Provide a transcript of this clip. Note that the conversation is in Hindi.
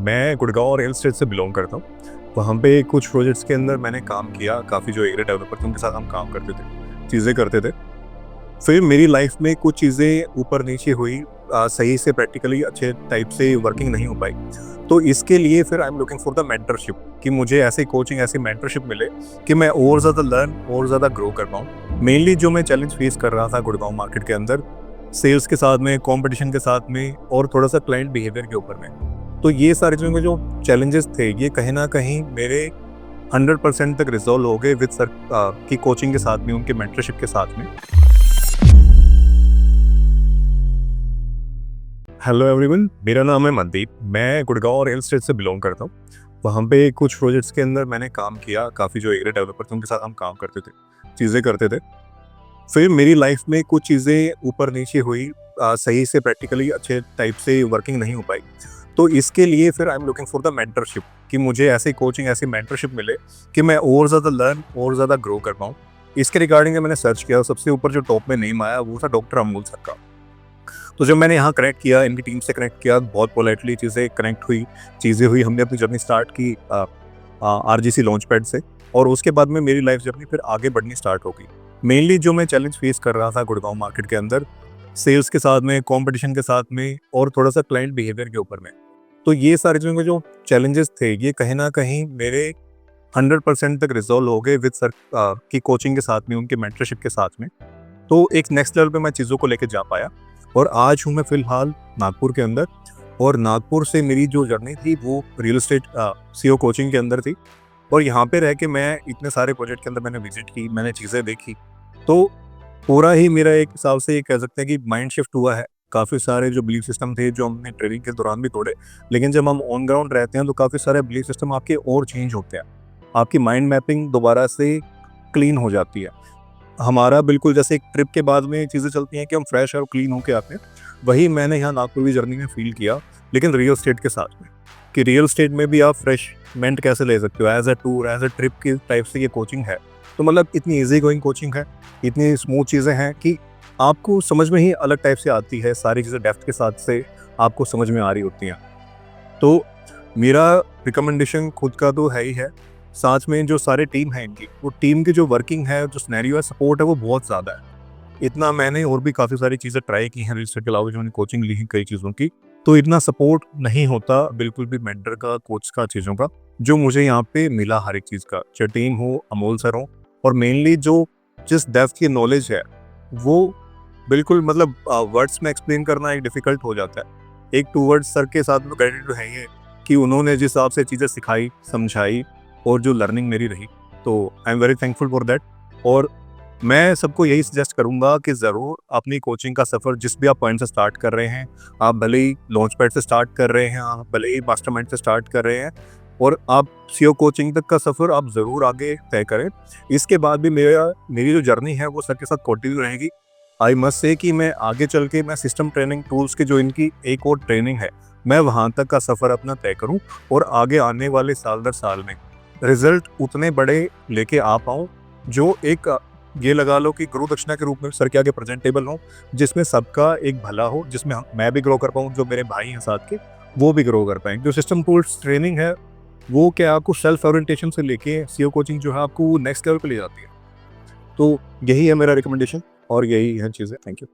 मैं गुड़गांव और हिल स्टेट से बिलोंग करता हूँ। वहाँ पे कुछ प्रोजेक्ट्स के अंदर मैंने काम किया, काफ़ी जो एग्री डेवलपर थे उनके साथ हम काम करते थे, चीज़ें करते थे। फिर मेरी लाइफ में कुछ चीज़ें ऊपर नीचे हुई, सही से प्रैक्टिकली अच्छे टाइप से वर्किंग नहीं हो पाई। तो इसके लिए फिर I am looking for the mentorship कि मुझे ऐसी कोचिंग, ऐसी मेंटरशिप मिले कि मैं और ज़्यादा लर्न और ज़्यादा ग्रो कर पाऊँ। मेनली जो मैं चैलेंज फेस कर रहा था गुड़गांव मार्केट के अंदर, सेल्स के साथ में, कंपटीशन के साथ में और थोड़ा-सा क्लाइंट बिहेवियर के ऊपर में। तो ये सारी चीज़ों के जो चैलेंजेस थे, ये कहीं न कहीं मेरे 100% तक रिज़ॉल्व हो गए विद सर की कोचिंग के साथ में, उनके मेंटरशिप के साथ में। हेलो एवरीवन, मेरा नाम है मनदीप। मैं गुड़गांव और हिल स्टेट से बिलोंग करता हूँ। वहाँ पे कुछ प्रोजेक्ट्स के अंदर मैंने काम किया, काफ़ी जो एग्री डेवलपर थे उनके साथ हम काम करते थे, चीज़ें करते थे। फिर मेरी लाइफ में कुछ चीज़ें ऊपर नीचे हुई, सही से प्रैक्टिकली अच्छे टाइप से वर्किंग नहीं हो पाई। तो इसके लिए फिर I am looking for the mentorship कि मुझे ऐसी कोचिंग, ऐसी मेंटरशिप मिले कि मैं और ज़्यादा लर्न और ज़्यादा ग्रो कर पाऊँ। इसके रिगार्डिंग मैंने सर्च किया, सबसे ऊपर जो टॉप में नेम आया वो था डॉक्टर अमोल सर का। तो जब मैंने यहाँ कनेक्ट किया, इनकी टीम से कनेक्ट किया, बहुत पोलाइटली चीज़ें कनेक्ट हुई, चीज़ें हुई, हमने अपनी जर्नी स्टार्ट की आरजीसी लॉन्च पैड से। और उसके बाद में मेरी लाइफ जर्नी फिर आगे बढ़नी स्टार्ट हो गई। मेनली जो मैं चैलेंज फेस कर रहा था गुड़गांव मार्केट के अंदर, सेल्स के साथ में, कंपटीशन के साथ में और थोड़ा-सा क्लाइंट बिहेवियर के ऊपर में। तो ये सारी चीज़ों के जो चैलेंजेस थे, ये कहीं न कहीं मेरे 100% तक रिज़ॉल्व हो गए विद सर की कोचिंग के साथ में, उनके मेंटरशिप के साथ में। तो एक नेक्स्ट लेवल पे मैं चीज़ों को लेके जा पाया और आज हूँ मैं फ़िलहाल नागपुर के अंदर। और नागपुर से मेरी जो जर्नी थी वो रियल एस्टेट सीईओ कोचिंग के अंदर थी। और यहाँ पे रह के मैं इतने सारे प्रोजेक्ट के अंदर मैंने विज़िट की, मैंने चीज़ें देखी। तो पूरा ही मेरा एक हिसाब से ये कह सकते हैं कि माइंड शिफ्ट हुआ है। काफ़ी सारे जो बिलीफ सिस्टम थे जो हमने ट्रेनिंग के दौरान भी तोड़े, लेकिन जब हम ऑन ग्राउंड रहते हैं तो काफ़ी सारे बिलीफ सिस्टम आपके और चेंज होते हैं। आपकी माइंड मैपिंग दोबारा से क्लीन हो जाती है। हमारा बिल्कुल जैसे एक ट्रिप के बाद में चीज़ें चलती हैं कि हम फ्रेश और क्लीन होके आते हैं, वही मैंने यहाँ नागपुर की जर्नी में फ़ील किया, लेकिन रियल एस्टेट के साथ में, कि रियल एस्टेट में भी आप फ्रेशमेंट कैसे ले सकते हो, as a tour, as a trip की टाइप से ये कोचिंग है। तो मतलब इतनी ईज़ी गोइंग कोचिंग है, इतनी स्मूथ चीज़ें हैं कि आपको समझ में ही अलग टाइप से आती है, सारी चीज़ें डेप्थ के साथ से आपको समझ में आ रही होती हैं। तो मेरा रिकमेंडेशन खुद का तो है ही है, साथ में जो सारे टीम है इनकी, वो टीम की जो वर्किंग है, जो सिनेरियो है, सपोर्ट है, वो बहुत ज़्यादा है। इतना मैंने और भी काफ़ी सारी चीज़ें ट्राई की हैं रियल एस्टेट के अलावा, जो मैंने कोचिंग ली है कई चीज़ों की, तो इतना सपोर्ट नहीं होता बिल्कुल भी मेंटर का, कोच का, चीज़ों का, जो मुझे यहाँ पे मिला हर एक चीज़ का। चाहे टीम हो, अमोल सर हो, और मेनली जो जिस डेप्थ की नॉलेज है, वो बिल्कुल मतलब वर्ड्स में एक्सप्लेन करना एक डिफ़िकल्ट हो जाता है। एक टू वर्ड्स सर के साथ में क्रेडिट तो है ही है कि उन्होंने जिस हिसाब से चीज़ें सिखाई, समझाई और जो लर्निंग मेरी रही, तो I am very thankful for that. और मैं सबको यही सजेस्ट करूंगा कि ज़रूर अपनी कोचिंग का सफ़र जिस भी आप पॉइंट से स्टार्ट कर रहे हैं, आप भले ही लॉन्च पैड से स्टार्ट कर रहे हैं, आप भले ही मास्टरमाइंड से स्टार्ट कर रहे हैं, और आप सीईओ कोचिंग तक का सफ़र आप ज़रूर आगे तय करें। इसके बाद भी मेरी जो जर्नी है वो सर के साथ कंटिन्यू रहेगी। आई मस्ट से कि मैं आगे चल के मैं सिस्टम ट्रेनिंग टूल्स की जो इनकी एक और ट्रेनिंग है, मैं वहाँ तक का सफ़र अपना तय करूँ और आगे आने वाले साल दर साल में रिजल्ट उतने बड़े लेके आ पाऊँ, जो एक ये लगा लो कि गुरु दक्षिणा के रूप में सर के आगे प्रेजेंटेबल हो, जिसमें सबका एक भला हो, जिसमें मैं भी ग्रो कर पाऊँ, जो मेरे भाई हैं साथ के वो भी ग्रो कर पाएँ। जो सिस्टम टूल्स ट्रेनिंग है वो क्या आपको सेल्फ ओरिएंटेशन से लेके सीईओ कोचिंग जो है आपको नेक्स्ट लेवल पे ले जाती है। तो यही है मेरा रिकमेंडेशन और यही है चीज़ें। Thank you.